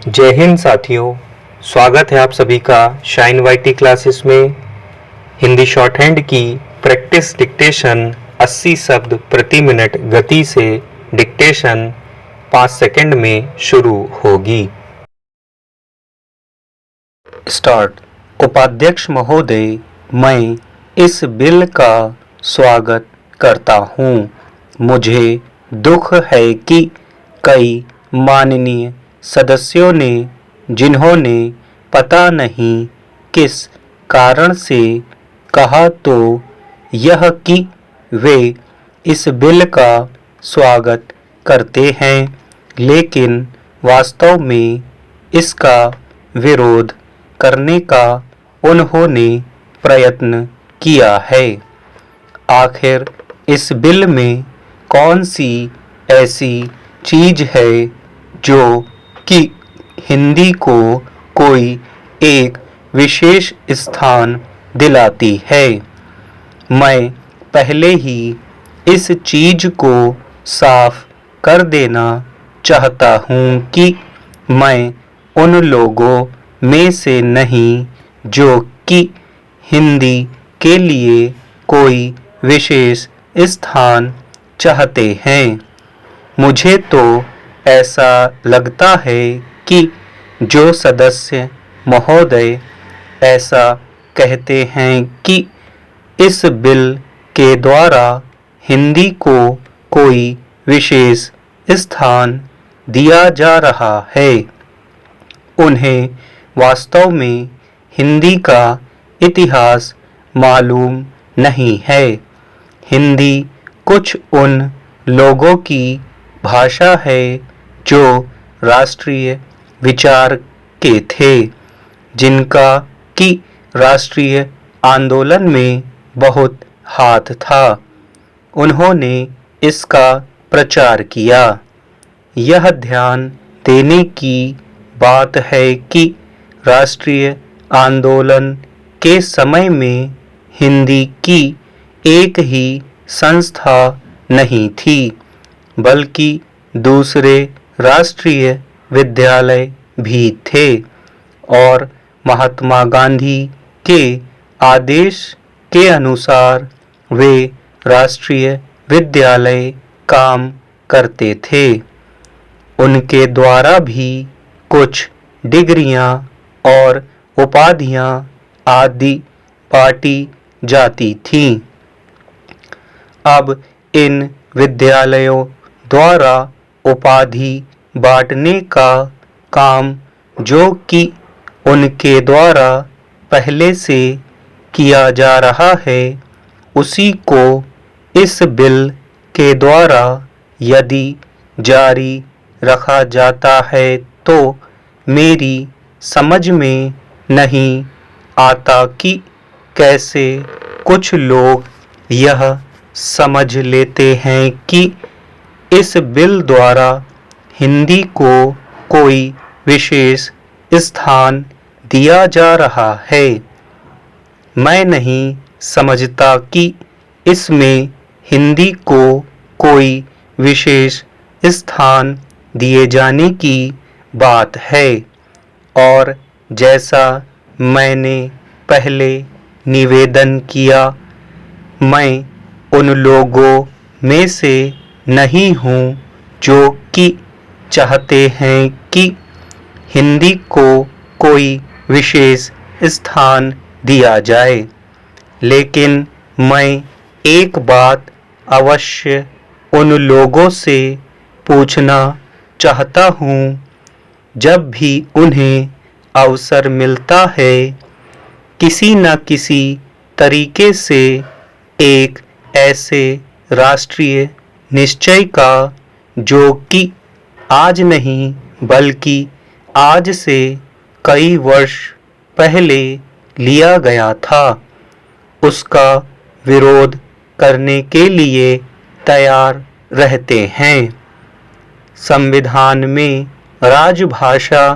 जय हिंद साथियों, स्वागत है आप सभी का शाइन वाईटी क्लासेस में। हिंदी शॉर्ट हैंड की प्रैक्टिस डिक्टेशन 80 शब्द प्रति मिनट गति से डिक्टेशन 5 सेकंड में शुरू होगी। स्टार्ट। उपाध्यक्ष महोदय, मैं इस बिल का स्वागत करता हूँ। मुझे दुख है कि कई माननीय सदस्यों ने, जिन्होंने पता नहीं किस कारण से कहा तो यह कि वे इस बिल का स्वागत करते हैं, लेकिन वास्तव में इसका विरोध करने का उन्होंने प्रयत्न किया है। आखिर इस बिल में कौन सी ऐसी चीज है जो कि हिंदी को कोई एक विशेष स्थान दिलाती है? मैं पहले ही इस चीज को साफ कर देना चाहता हूँ कि मैं उन लोगों में से नहीं जो कि हिंदी के लिए कोई विशेष स्थान चाहते हैं। मुझे तो ऐसा लगता है कि जो सदस्य महोदय ऐसा कहते हैं कि इस बिल के द्वारा हिंदी को कोई विशेष स्थान दिया जा रहा है, उन्हें वास्तव में हिंदी का इतिहास मालूम नहीं है। हिंदी कुछ उन लोगों की भाषा है जो राष्ट्रीय विचार के थे, जिनका कि राष्ट्रीय आंदोलन में बहुत हाथ था। उन्होंने इसका प्रचार किया। यह ध्यान देने की बात है कि राष्ट्रीय आंदोलन के समय में हिंदी की एक ही संस्था नहीं थी, बल्कि दूसरे राष्ट्रीय विद्यालय भी थे और महात्मा गांधी के आदेश के अनुसार वे राष्ट्रीय विद्यालय काम करते थे। उनके द्वारा भी कुछ डिग्रियां और उपाधियां आदि बांटी जाती थीं। अब इन विद्यालयों द्वारा उपाधि बांटने का काम जो कि उनके द्वारा पहले से किया जा रहा है, उसी को इस बिल के द्वारा यदि जारी रखा जाता है तो मेरी समझ में नहीं आता कि कैसे कुछ लोग यह समझ लेते हैं कि इस बिल द्वारा हिंदी को कोई विशेष स्थान दिया जा रहा है। मैं नहीं समझता कि इसमें हिंदी को कोई विशेष स्थान दिए जाने की बात है, और जैसा मैंने पहले निवेदन किया, मैं उन लोगों में से नहीं हूँ जो कि चाहते हैं कि हिंदी को कोई विशेष स्थान दिया जाए, लेकिन मैं एक बात अवश्य उन लोगों से पूछना चाहता हूँ। जब भी उन्हें अवसर मिलता है, किसी न किसी तरीके से एक ऐसे राष्ट्रीय निश्चय का जो कि आज नहीं बल्कि आज से कई वर्ष पहले लिया गया था, उसका विरोध करने के लिए तैयार रहते हैं। संविधान में राजभाषा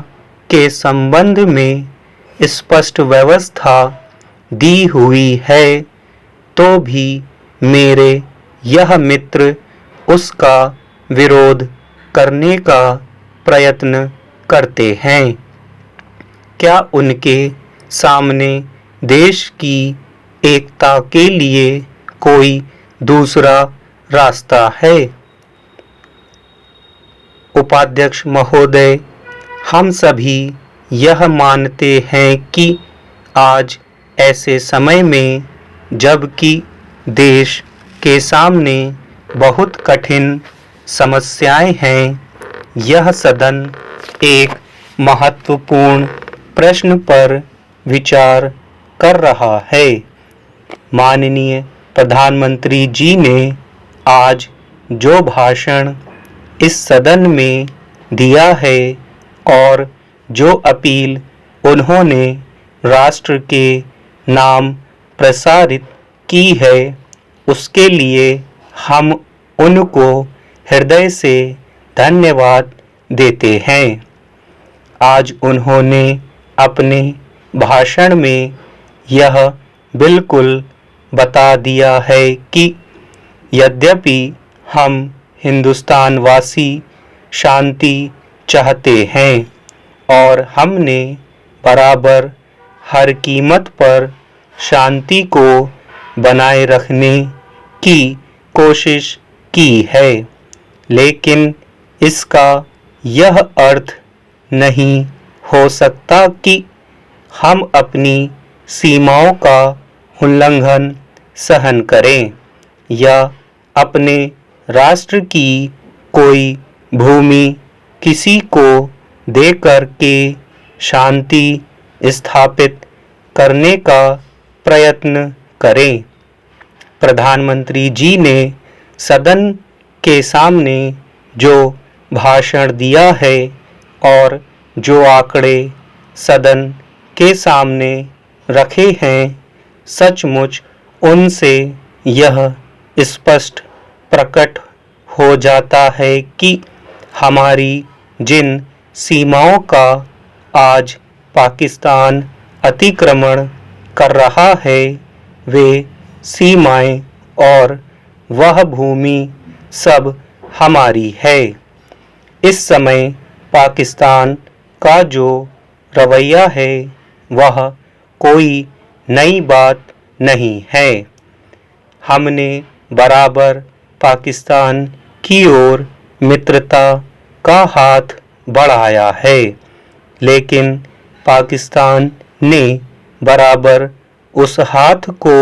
के संबंध में स्पष्ट व्यवस्था दी हुई है, तो भी मेरे यह मित्र उसका विरोध करने का प्रयत्न करते हैं। क्या उनके सामने देश की एकता के लिए कोई दूसरा रास्ता है? उपाध्यक्ष महोदय, हम सभी यह मानते हैं कि आज ऐसे समय में जबकि देश के सामने बहुत कठिन समस्याएं हैं, यह सदन एक महत्वपूर्ण प्रश्न पर विचार कर रहा है। माननीय प्रधानमंत्री जी ने आज जो भाषण इस सदन में दिया है और जो अपील उन्होंने राष्ट्र के नाम प्रसारित की है, उसके लिए हम उनको हृदय से धन्यवाद देते हैं। आज उन्होंने अपने भाषण में यह बिल्कुल बता दिया है कि यद्यपि हम हिंदुस्तान वासी शांति चाहते हैं और हमने बराबर हर कीमत पर शांति को बनाए रखने की कोशिश की है, लेकिन इसका यह अर्थ नहीं हो सकता कि हम अपनी सीमाओं का उल्लंघन सहन करें या अपने राष्ट्र की कोई भूमि किसी को देकर के शांति स्थापित करने का प्रयत्न करें। प्रधानमंत्री जी ने सदन के सामने जो भाषण दिया है और जो आंकड़े सदन के सामने रखे हैं, सचमुच उनसे यह स्पष्ट प्रकट हो जाता है कि हमारी जिन सीमाओं का आज पाकिस्तान अतिक्रमण कर रहा है, वे सीमाएं और वह भूमि सब हमारी है। इस समय पाकिस्तान का जो रवैया है, वह कोई नई बात नहीं है। हमने बराबर पाकिस्तान की ओर मित्रता का हाथ बढ़ाया है, लेकिन पाकिस्तान ने बराबर उस हाथ को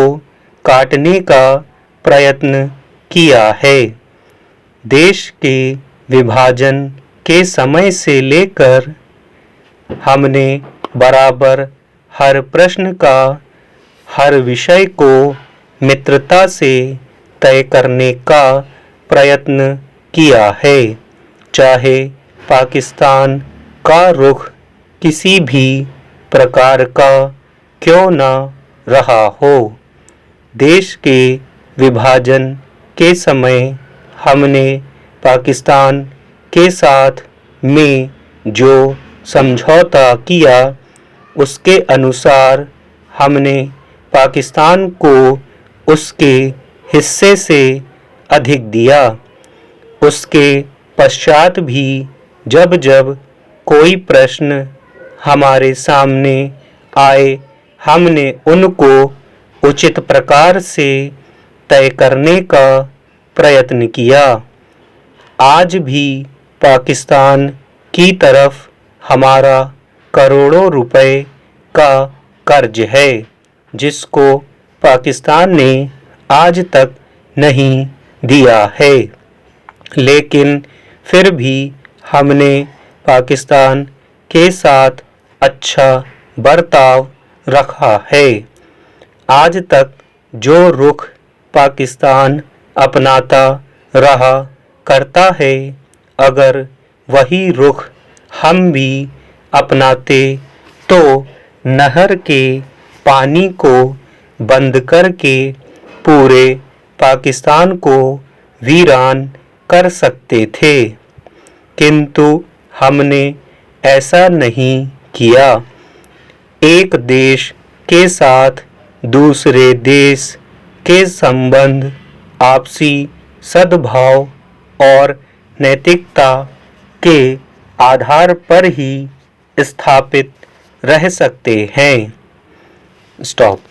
काटने का प्रयत्न किया है। देश के विभाजन के समय से लेकर हमने बराबर हर प्रश्न का, हर विषय को मित्रता से तय करने का प्रयत्न किया है, चाहे पाकिस्तान का रुख किसी भी प्रकार का क्यों न रहा हो। देश के विभाजन के समय हमने पाकिस्तान के साथ में जो समझौता किया, उसके अनुसार हमने पाकिस्तान को उसके हिस्से से अधिक दिया। उसके पश्चात भी जब जब कोई प्रश्न हमारे सामने आए, हमने उनको उचित प्रकार से तय करने का प्रयत्न किया। आज भी पाकिस्तान की तरफ हमारा करोड़ों रुपए का कर्ज है, जिसको पाकिस्तान ने आज तक नहीं दिया है, लेकिन फिर भी हमने पाकिस्तान के साथ अच्छा बर्ताव रखा है। आज तक जो रुख पाकिस्तान अपनाता रहा करता है, अगर वही रुख हम भी अपनाते तो नहर के पानी को बंद करके पूरे पाकिस्तान को वीरान कर सकते थे, किंतु हमने ऐसा नहीं किया। एक देश के साथ दूसरे देश के संबंध आपसी सद्भाव और नैतिकता के आधार पर ही स्थापित रह सकते हैं। स्टॉप।